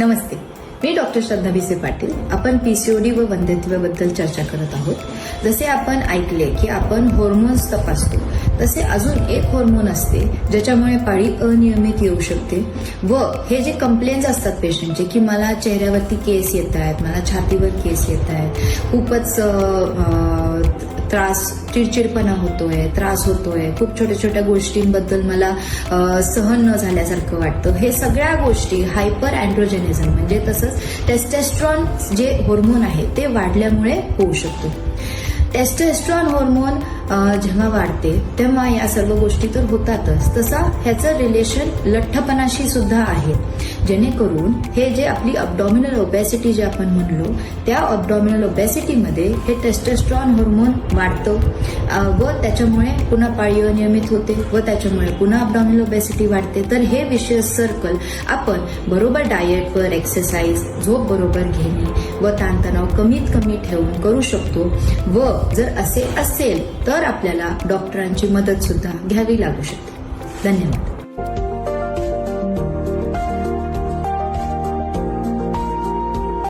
नमस्ते, मी doctor श्रद्धा भिसे पाटील. आपण PCOD व वंध्यत्वाबद्दल चर्चा करत आहोत. जसे आपण ऐकले की आपण हॉर्मोन्स तपासतो, तसे अजून एक हॉर्मोन असते ज्याच्यामुळे पाळी अनियमित येऊ शकते. व हे जे कंप्लेंट्स असतात पेशंटचे की मला चेहऱ्यावरती केस येत आहेत, मला छातीवर केस येत आहेत, खूपच त्रास, चिडचिडपणा होतोय, त्रास होतोय, खूप छोट्या छोट्या गोष्टींबद्दल मला सहन न झाल्यासारखं वाटतं, हे सगळ्या गोष्टी हायपर अँड्रोजेनिझम म्हणजे तसंच टेस्टोस्टेरॉन जे हॉर्मोन आहे ते वाढल्यामुळे होऊ शकतो. टेस्टोस्टेरॉन हॉर्मोन जेव्हा वाढते तेव्हा या सर्व गोष्टी तर होतातच, तसा ह्याचं रिलेशन लठ्ठपणाशी सुद्धा आहे. जेणेकरून हे जे आपली अब्डॉमिनल ओबेसिटी जे आपण म्हणलो, त्या अब्डॉमिनल ओबेसिटीमध्ये हे टेस्टोस्टेरॉन हॉर्मोन वाढतं व त्याच्यामुळे पुन्हा पाळी अनियमित होते व त्याच्यामुळे पुन्हा अब्डॉमिनल ओबेसिटी वाढते. तर हे विशेष सर्कल आपण बरोबर डाएटवर, एक्सरसाइज, झोप बरोबर घेणे व ताणतणाव कमीत कमी ठेवून करू शकतो. व जर असे असेल तर आपल्याला डॉक्टरांची मदत सुद्धा घ्यावी लागू शकते. धन्यवाद.